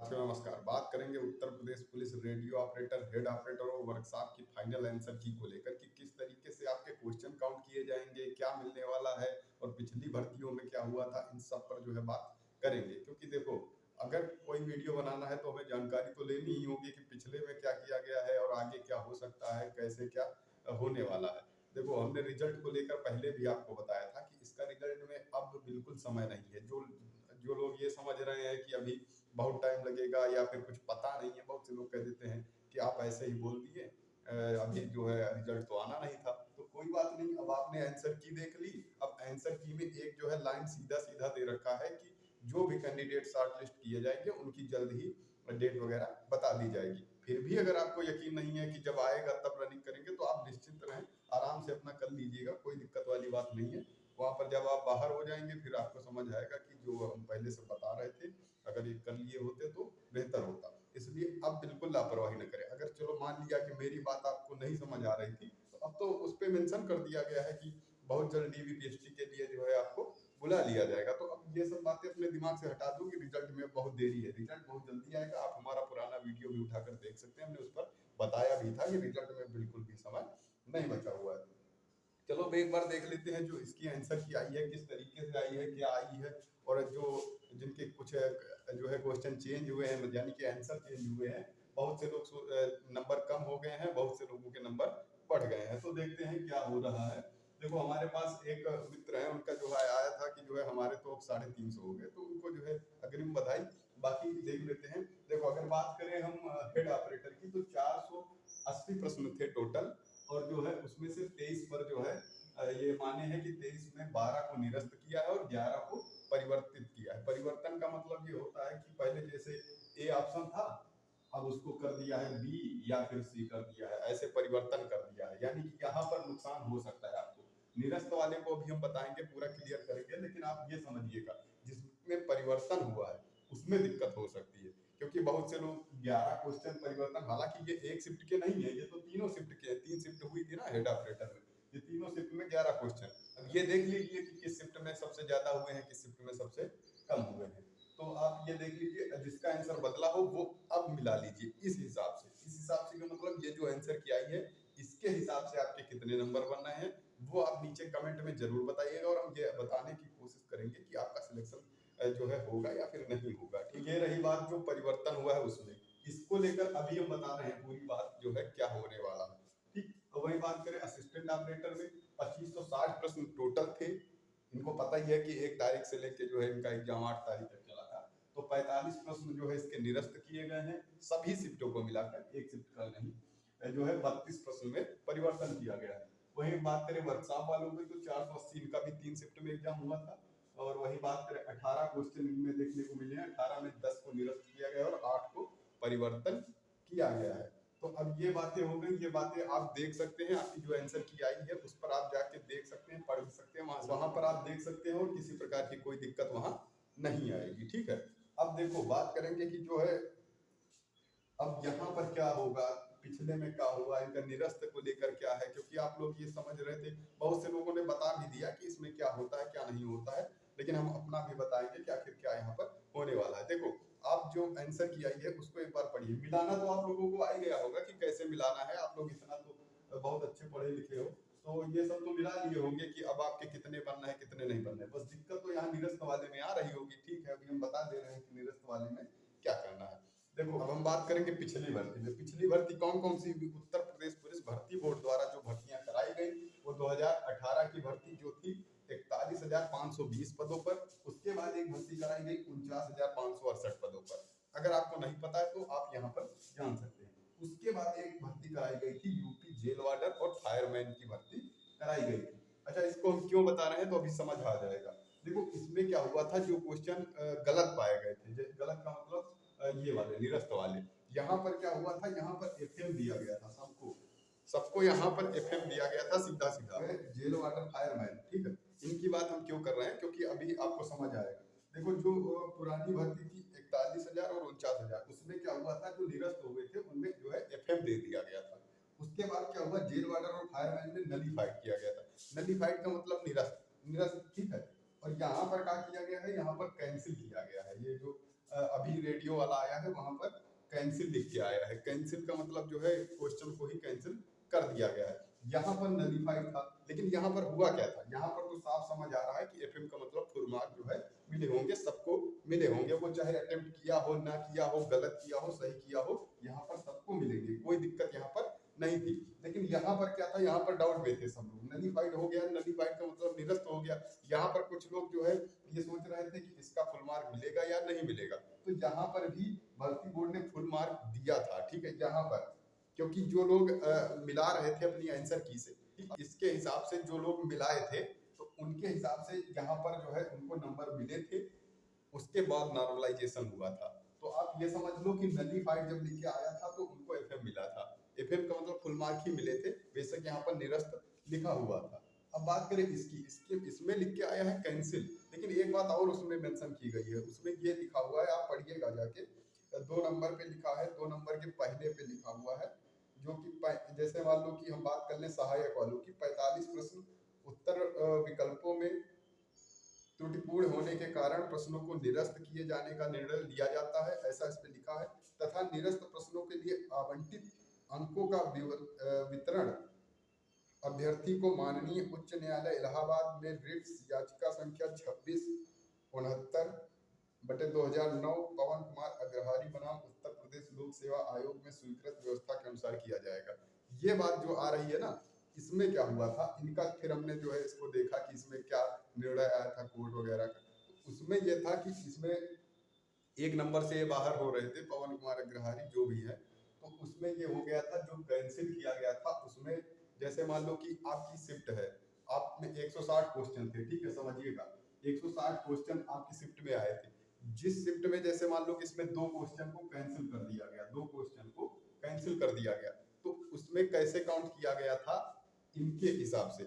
साथियों नमस्कार। बात करेंगे Uttar Pradesh police radio operator, head operator और वर्कशॉप की फाइनल आंसर की को लेकर कि किस तरीके से आपके क्वेश्चन काउंट किए जाएंगे, क्या मिलने वाला है और पिछली भर्तियों में क्या हुआ था, इन सब पर जो है बात करेंगे। क्योंकि देखो, अगर कोई वीडियो बनाना है तो हमें जानकारी तो लेनी ही होगी कि पिछले में क्या किया गया है और आगे क्या हो सकता है, कैसे क्या होने वाला है। देखो, हमने रिजल्ट को लेकर पहले भी आपको बताया था कि इसका रिजल्ट में अब बिल्कुल समय नहीं है। जो जो लोग ये समझ रहे हैं कि अभी बहुत टाइम लगेगा या फिर कुछ पता नहीं है, बहुत से लोग कह देते हैं कि आप ऐसे ही बोल दिए, अभी जो है रिजल्ट तो आना नहीं था। तो कोई बात नहीं, अब आपने आंसर की देख ली। अब आंसर की में एक जो है लाइन सीधा सीधा दे रखा है कि जो भी कैंडिडेट शॉर्टलिस्ट किए जाएंगे उनकी जल्द ही डेट वगैरह बता दी जाएगी। फिर भी अगर आपको यकीन नहीं है कि जब आएगा तब रनिंग करेंगे, तो आप निश्चिंत रहें, आराम से अपना कर लीजिएगा, कोई दिक्कत वाली बात नहीं है। वहां पर जब आप बाहर हो जाएंगे फिर आपको समझ आएगा कि जो हम पहले से बता रहे थे, अगर ये कर लिए होते तो बेहतर होता। इसलिए अब बिल्कुल लापरवाही न करें। अगर चलो मान लिया कि मेरी बात आपको नहीं समझ आ रही थी, तो अब तो उस पे मेंशन कर दिया गया है कि बहुत जल्द डीवीपीएसटी के लिए जो है आपको बुला लिया जाएगा। तो अब ये सब बातें अपने दिमाग से हटा दो कि रिजल्ट में बहुत देरी है। रिजल्ट बहुत जल्दी आएगा। आप हमारा पुराना वीडियो भी उठाकर देख सकते हैं, हमने उस पर बताया भी था कि रिजल्ट में बिल्कुल भी समय नहीं बचा हुआ है। चलो अब एक बार देख लेते हैं जो इसकी आंसर की आई है, किस तरीके से आई है, क्या आई है। और जो जिनके कुछ जो है क्वेश्चन चेंज हुए हैं, यानी कि आंसर चेंज हुए हैं। बहुत से लोग नंबर कम हो गए हैं, बहुत से लोगों के नंबर बढ़ गए हैं। तो देखते हैं क्या हो रहा है। देखो, हमारे पास एक मित्र है, उनका जो है आया था कि जो है हमारे तो अब 350 हो गए, तो उनको जो है अग्रिम बधाई। बाकी देख लेते हैं। देखो, अगर बात करें हम हेड ऑपरेटर की, तो 480 प्रश्न थे टोटल। और जो है उसमें से 23 पर जो है ये माने हैं कि 23 में 12 को निरस्त किया है और 11 को परिवर्तित किया है। परिवर्तन का मतलब ये होता है कि पहले जैसे ए ऑप्शन था, अब उसको कर दिया है बी या फिर सी कर दिया है, ऐसे परिवर्तन कर दिया है। यानी कि यहाँ पर नुकसान हो सकता है आपको। निरस्त वाले को अभी हम बताएंगे, पूरा क्लियर करेंगे, लेकिन आप ये समझिएगा जिसमें परिवर्तन हुआ है उसमें दिक्कत हो सकती है। क्योंकि बहुत से लोग 11 क्वेश्चन परिवर्तन, हालांकि ये एक शिफ्ट के नहीं है, ये तो तीनों शिफ्ट के हैं। 3 शिफ्ट हुई थी ना हेड ऑपरेटर में, ये तीनों शिफ्ट में 11 क्वेश्चन। अब ये देख लीजिए कि किस शिफ्ट में सबसे ज्यादा हुए हैं, किस शिफ्ट में सबसे कम हुए हैं। तो आप ये देख लीजिए, जिसका आंसर बदला हो वो अब मिला लीजिए इस हिसाब से। इस हिसाब से का मतलब ये जो आंसर की आई है, इसके हिसाब से आपके कितने नंबर बन रहे हैं वो आप नीचे कमेंट में जरूर बताइएगा। और हम ये बताने की कोशिश करेंगे कि आपका सिलेक्शन जो है होगा या फिर नहीं होगा। ठीक है, रही बात जो परिवर्तन हुआ है उसमें, इसको लेकर अभी हम बता रहे हैं पूरी बात जो है क्या होने वाला है। ठीक, तो वही बात करें असिस्टेंट ऑपरेटर में, 2560 प्रश्न टोटल थे। इनको पता ही है कि 1 तारीख से लेके जो है इनका एग्जाम 8 तारीख तक चला था। तो 45 प्रश्न जो है इसके निरस्त किए गए हैं, सभी शिफ्टों को मिलाकर, एक शिफ्ट का नहीं। जो है 32 प्रश्न में परिवर्तन किया गया है। वही बात करें वर्कशॉप वालों की, तो 480 इनका भी 3 शिफ्ट में एग्जाम हुआ था। और वही बात करें 18 क्वेश्चन इनमें देखने को मिले हैं, 18 में 10 को निरस्त किया गया और 8 को परिवर्तन किया गया है। तो अब ये बातें हो गई, ये बातें आप देख सकते हैं। आपकी जो आंसर की आई है उस पर आप जाके देख सकते हैं, पढ़ सकते हैं, वहां पर आप देख सकते हैं और किसी प्रकार की कोई दिक्कत वहां नहीं आएगी। ठीक है, अब देखो बात करेंगे कि जो है अब यहाँ पर क्या होगा, पिछले में क्या हुआ, इनका निरस्त को लेकर क्या है। क्योंकि आप लोग ये समझ रहे थे, बहुत से लोगों ने बता भी दिया कि इसमें क्या होता है क्या नहीं होता है, लेकिन हम अपना भी बताएंगे कि आखिर क्या यहाँ पर होने वाला है। देखो, आप जो आंसर की आई है उसको एक बार पढ़िए। मिलाना तो आप लोगों को आ ही गया होगा कि कैसे मिलाना है। आप लोग इतना तो बहुत अच्छे पढ़े लिखे हो, तो ये सब तो मिला लिए होंगे कि अब आपके कितने बनना है कितने नहीं बनना है। बस दिक्कत तो यहाँ निरस्त वाले में आ रही होगी। ठीक है, अभी हम बता दे रहे हैं कि निरस्त वाले में क्या करना है। देखो, अब हम बात करेंगे पिछली भर्ती में। पिछली भर्ती कौन कौन सी? उत्तर प्रदेश पुलिस भर्ती बोर्ड द्वारा जो भर्तियां कराई गई, वो 2018 की भर्ती जो थी 41,520 पदों पर। उसके बाद एक भर्ती कराई गई 49,568 पदों पर। अगर आपको नहीं पता है तो आप यहाँ पर जान सकते हैं। उसके बाद एक भर्ती कराई गई थी यूपी जेल वार्डर और फायरमैन की भर्ती कराई गई थी। अच्छा, इसको हम क्यों बता रहे हैं तो अभी समझ आ जाएगा। देखो, इसमें क्या हुआ था, जो क्वेश्चन गलत पाए गए थे, गलत का मतलब ये वाले निरस्त वाले, यहाँ पर क्या हुआ था, यहाँ पर एफएम दिया गया था सबको। सबको यहाँ पर एफएम दिया गया था सीधा सीधा। जेल वार्डर फायरमैन, ठीक है, इनकी बात हम क्यों कर रहे हैं क्योंकि अभी आपको समझ आएगा। देखो, जो पुरानी भर्ती थी 41,000 और 49,000, उसमें क्या हुआ था, जो निरस्त हो गए थे उनमें जो है एफएम दे दिया गया था। उसके बाद क्या हुआ, जेल वार्डर और फायरमैन में नलीफाइड किया गया था। नलीफाइड का मतलब निरस्त, निरस्त, ठीक है। और यहाँ पर क्या किया गया है, यहाँ पर कैंसिल किया गया है। ये जो अभी रेडियो वाला आया है है वहां पर कैंसिल लिख के आया है। कैंसिल का मतलब जो है क्वेश्चन को ही कैंसिल कर दिया गया है। यहाँ पर नलीफाइड था, लेकिन यहाँ पर हुआ क्या था, यहाँ पर तो साफ समझ आ रहा है कि एफएम का मतलब फुल मार्क जो है मिले होंगे, सबको मिले होंगे, वो चाहे अटेम्प्ट किया हो, ना किया हो, गलत किया हो, सही किया हो, यहाँ पर सबको मिलेंगे, कोई दिक्कत यहाँ पर नहीं थी। लेकिन यहाँ पर क्या था, यहाँ पर डाउट में थे सब लोग। नलीफाइड हो गया, नलीफाइड का मतलब निरस्त हो गया। यहाँ पर कुछ लोग जो है ये सोच रहे थे कि इसका फुल मार्क मिलेगा या नहीं मिलेगा, तो यहाँ पर भी भर्ती बोर्ड ने फुल मार्क दिया था, ठीक है। यहाँ पर क्योंकि जो लोग मिला रहे थे अपनी आंसर की से, इसके हिसाब से जो लोग मिलाए थे तो उनके हिसाब से यहाँ पर जो है उनको नंबर मिले थे, उसके बाद नॉर्मलाइजेशन हुआ था। तो आप ये समझ लो कि नलीफाइड जब लिख के आया था तो उनको एफएम मिला था। एफएम का मतलब फुल मार्क ही मिले थे, बेशक यहाँ पर निरस्त लिखा हुआ था। अब बात करें इसमें लिख के आया है कैंसिल, लेकिन एक बात और उसमें मेंशन की गई है, उसमें ये लिखा हुआ है, आप पढ़िएगा जाके, 2 नंबर पे लिखा है, 2 नंबर के पहले पे लिखा हुआ है, जो कि जैसे मान लो कि हम बात कर लें सहायक वालों की, 45 प्रश्न उत्तर विकल्पों में त्रुटिपूर्ण होने के कारण प्रश्नों को निरस्त किए जाने का निर्णय लिया जाता है, ऐसा इस पे लिखा है। तथा निरस्त प्रश्नों के लिए आवंटित अंकों का वितरण अभ्यर्थी को माननीय उच्च न्यायालय इलाहाबाद में रिट्स याचिका संख्या 2669/2009 पवन कुमार अग्रहारी बनाम उत्तर प्रदेश लोक सेवा आयोग में स्वीकृत व्यवस्था के अनुसार किया जाएगा। ये बात जो आ रही है ना, इसमें क्या हुआ था इनका, फिर हमने जो है इसको देखा कि इसमें क्या निर्णय आया था कोर्ट वगैरह का। तो उसमें यह था कि इसमें एक नंबर से ये बाहर हो रहे थे पवन कुमार अग्रहारी जो भी है, तो उसमें ये हो गया था, जो कैंसिल किया गया था उसमें जैसे मान लो कि आपकी शिफ्ट है, आप में 160 क्वेश्चन थे, ठीक है, समझिएगा 160 क्वेश्चन आपकी शिफ्ट में आए थे। जिस शिफ्ट में जैसे मान लो कि इसमें 2 क्वेश्चन को कैंसिल कर दिया गया, 2 क्वेश्चन को कैंसिल कर दिया गया, तो उसमें कैसे काउंट किया गया था, इनके हिसाब से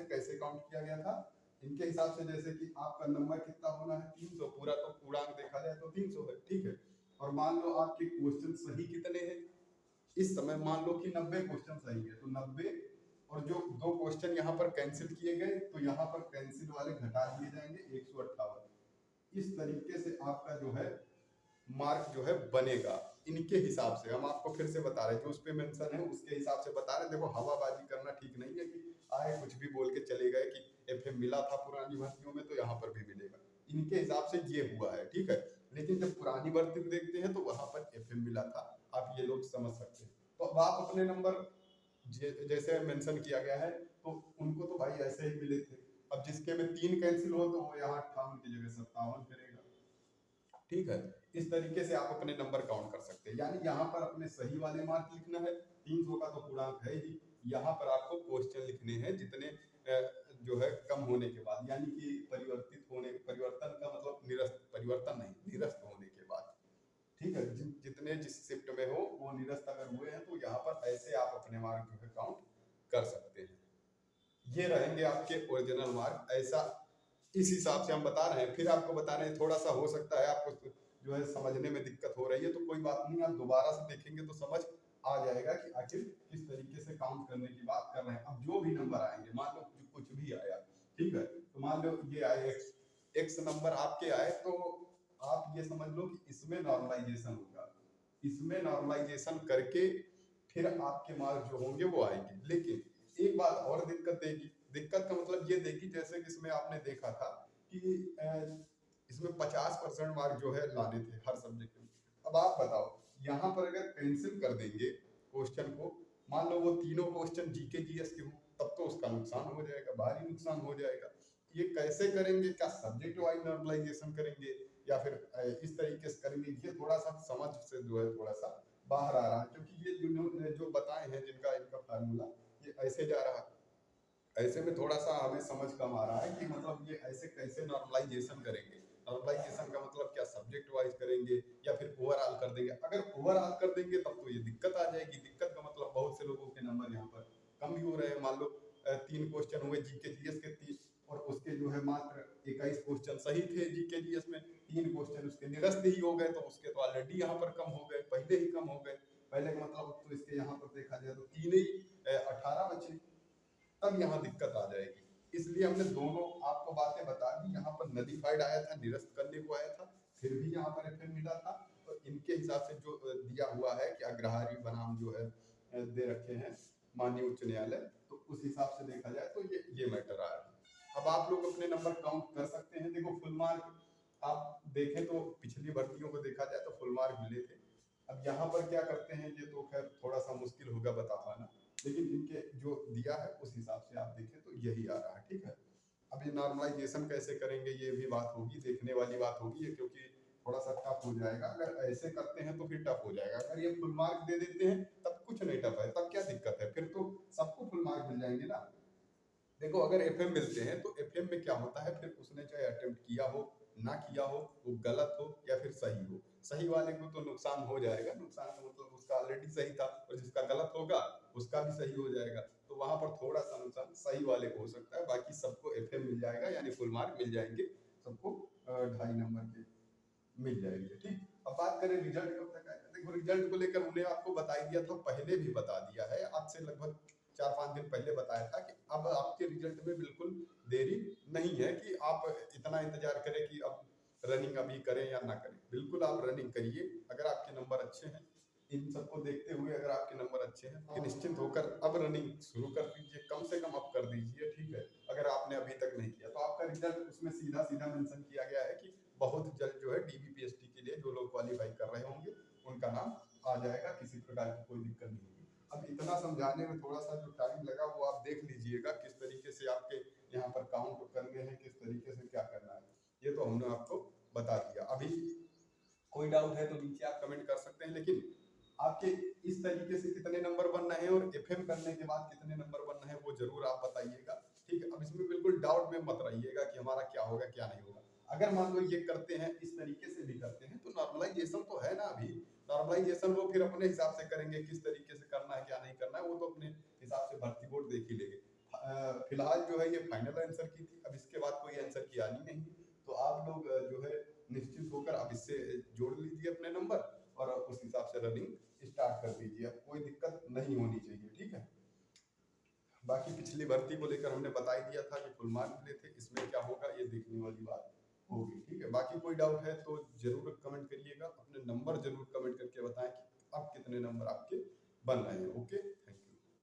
कैसे काउंट किया गया था, इनके हिसाब से, जैसे कि आपका नंबर कितना होना है 300, पूरा तो पूर्णांक देखा जाए तो 300 है, ठीक है। और मान लो आपके क्वेश्चन सही कितने हैं, इस समय मान लो कि 90 क्वेश्चन सही है, तो 90, और जो 2 क्वेश्चन यहाँ पर कैंसिल किए गए तो यहाँ पर कैंसिल वाले घटा दिए जाएंगे 158। इस तरीके से आपका जो है मार्क जो है बनेगा, इनके हिसाब से। हम आपको फिर से बता रहे हैं, जो उस पे मेंशन है उसके हिसाब से बता रहे हैं। देखो हवाबाजी करना ठीक नहीं है कि आए कुछ भी बोल के चले गए कि एफएम मिला था पुरानी भर्तियों में तो यहाँ पर भी मिलेगा, इनके हिसाब से ये हुआ है, ठीक है। लेकिन जब पुरानी भर्ती देखते हैं तो वहां पर एफएम मिला था, आप ये लोग समझ सकते हैं। तो अब आप अपने नंबर जैसे मेंशन किया गया है तो उनको तो भाई ऐसे ही मिले थे। अब जिसके में 3 कैंसिल हो तो वो यहाँ 58 की जगह 57 करेगा, ठीक है। इस तरीके से आप अपने नंबर काउंट कर सकते हैं। यानी यहाँ पर अपने सही वाले मार्क लिखना है, 300 का तो पूर्णांक है ही, यहाँ पर आपको क्वेश्चन लिखने हैं जितने जो है कम होने के बाद, यानी कि परिवर्तन का मतलब परिवर्तन नहीं, निरस्त होने के बाद, ठीक है। जितने जिस शिफ्ट में हो वो निरस्त अगर हुए हैं तो यहाँ पर ऐसे आप अपने मार्क जो है काउंट कर सकते हैं। ये रहेंगे आपके ओरिजिनल मार्क, ऐसा इस हिसाब से हम बता रहे हैं। फिर आपको बता रहे हैं, थोड़ा सा हो सकता है आपको जो है समझने में दिक्कत हो रही है, तो कोई बात नहीं, आप दोबारा से देखेंगे तो समझ आ जाएगा कि आखिर किस तरीके से काउंट करने की बात कर रहे हैं। अब जो भी नंबर आएंगे, मान लो कुछ भी आया, ठीक है, तो मान लो ये आए एक्स नंबर आपके आए, तो आप ये समझ लो कि इसमें नॉर्मलाइजेशन होगा, इसमें नॉर्मलाइजेशन करके फिर आपके मार्क जो होंगे वो आएंगे। लेकिन एक बात और दिक्कत देगी, दिक्कत का मतलब ये देगी, जैसे कि इसमें आपने देखा था कि इसमें 50% मार्क जो है लाने थे हर सब्जेक्ट में। अब आप बताओ, यहाँ पर अगर कैंसिल कर देंगे क्वेश्चन को, मान लो वो तीनों क्वेश्चन जीके जीएस के हो, तब तो उसका नुकसान हो जाएगा, भारी नुकसान हो जाएगा। ये कैसे करेंगे, क्या सब्जेक्ट वाइज नॉर्मलाइजेशन करेंगे या फिर इस तरीके से करेंगे, ये थोड़ा सा समझ से जो है थोड़ा सा बाहर आ रहा है। क्योंकि ये जो बताए हैं जिनका इनका फार्मूला ये ऐसे जा रहा है, ऐसे में थोड़ा सा हमें समझ कम आ रहा है कि मतलब ये ऐसे कैसे नॉर्मलाइजेशन करेंगे। नॉर्मलाइजेशन का मतलब क्या सब्जेक्ट वाइज करेंगे या फिर ओवरऑल कर देंगे। अगर ओवरऑल कर देंगे तब तो ये दिक्कत आ जाएगी। दिक्कत का मतलब बहुत से लोगों के नंबर यहाँ पर कम भी हो रहे हैं। मान लो 3 क्वेश्चन हुए जीके जीएस के 30, और उसके जो है मात्र 21 क्वेश्चन सही थे जीके जीएस में, 3 क्वेश्चन उसके निरस्त ही हो गए, तो उसके तो ऑलरेडी यहाँ पर कम हो गए, पहले ही कम हो गए। पहले का मतलब तो इसके यहाँ पर देखा जाए तो 3 ही 18 बचे, तब यहाँ दिक्कत आ जाएगी। इसलिए हमने दोनों आपको बातें बता दी। यहाँ पर नलिफाइड आया था, निरस्त करने को आया था, फिर भी यहाँ पर एफएम मिला था, तो इनके हिसाब से जो दिया हुआ है कि अग्रहारी बनाम जो है दे रखे हैं माननीय उच्च न्यायालय, तो उस हिसाब से देखा जाए तो ये मैटर आ रहा है। अब आप लोग अपने नंबर काउंट कर सकते हैं। देखो फुल मार्क आप देखें तो पिछली भर्तियों को देखा जाए तो फुल मार्क मिले थे। अब यहाँ पर क्या करते हैं ये तो खैर थोड़ा सा मुश्किल होगा बता पाना, लेकिन इनके जो दिया है उस हिसाब से आप देखें तो यही आ रहा है, ठीक है। अब ये नॉर्मलाइजेशन कैसे करेंगे ये भी बात होगी, देखने वाली बात होगी ये, क्योंकि थोड़ा सा टफ हो जाएगा। अगर ऐसे करते हैं तो फिर टफ हो जाएगा, अगर ये फुल मार्क दे देते हैं तब कुछ नहीं टफ है, तब क्या दिक्कत है, फिर तो सबको फुल मार्क मिल जाएंगे ना। देखो अगर एफएम मिलते हैं तो एफएम में क्या होता है, फिर उसने चाहे अटेम्प्ट किया हो ना किया हो, वो गलत हो या फिर सही हो, सही वाले को तो नुकसान हो जाएगा, नुकसान का मतलब उसका ऑलरेडी सही था, और जिसका गलत होगा उसका भी सही हो जाएगा, तो वहां पर थोड़ा सा नुकसान सही वाले को हो सकता है। बाकी सबको एफएम मिल जाएगा, यानी फुल मार्क मिल जाएंगे सबको, 2.5 नंबर के मिल जाएंगे, ठीक। अब बात करें रिजल्ट कब तक आएगा। देखो रिजल्ट को लेकर उन्हें आपको बता ही दिया था, पहले भी बता दिया है, आज से लगभग 4-5 दिन पहले बताया था कि अब आपके रिजल्ट में बिल्कुल देरी नहीं है कि आप इतना इंतजार करें कि अब रनिंग अभी करें या ना करें। बिल्कुल आप रनिंग करिए, अगर आपके नंबर अच्छे हैं, इन सबको देखते हुए अगर आपके नंबर अच्छे हैं तो निश्चिंत होकर अब रनिंग शुरू कर दीजिए, कम से कम अब कर दीजिए, ठीक है। अगर आपने अभी तक नहीं किया तो आपका रिजल्ट उसमें सीधा सीधा मेंशन किया गया है कि बहुत जल्द जो है डीबीपीएसटी के लिए जो लोग क्वालिफाई कर रहे होंगे उनका नाम आ जाएगा, किसी प्रकार की कोई दिक्कत नहीं होगी। अब इतना समझाने में थोड़ा सा जो टाइम लगा वो आप देख लीजिएगा किस तरीके से आपके यहाँ पर काउंट करने हैं, किस तरीके से क्या करना है, ये तो हमने आपको बता दिया। अभी कोई डाउट है तो नीचे आप कमेंट कर सकते हैं, लेकिन आपके इस तरीके से कितने नंबर बनना है और एफएम करने के बाद कितने नंबर बनना है वो जरूर आप बताइएगा, ठीक है। अब इसमें बिल्कुल डाउट में मत रहिएगा कि हमारा क्या होगा क्या नहीं होगा। अगर मान लो ये करते हैं, इस तरीके से भी करते हैं, तो नॉर्मलाइजेशन तो है ना, अभी नॉर्मलाइजेशन वो फिर अपने हिसाब से करेंगे, किस तरीके से करना है क्या नहीं करना है वो तो अपने हिसाब से भर्ती बोर्ड देख ही लेंगे। फिलहाल जो है ये फाइनल आंसर की थी, अब इसके बाद कोई आंसर की आनी नहीं है, तो आप लोग जो है निश्चित होकर अब इससे जोड़ लीजिए अपने नंबर और उस हिसाब से रनिंग स्टार्ट कर दीजिए, अब कोई दिक्कत नहीं होनी चाहिए, ठीक है। बाकी पिछली भर्ती को लेकर हमने बता ही दिया था कि फुल मार्क मिले थे, इसमें क्या होगा ये देखने वाली बात होगी, ठीक है। बाकी कोई डाउट है तो जरूर कमेंट करिएगा, अपने नंबर जरूर कमेंट करके बताएं कि अब कितने नंबर आपके बन रहे हैं। Okay, thank you.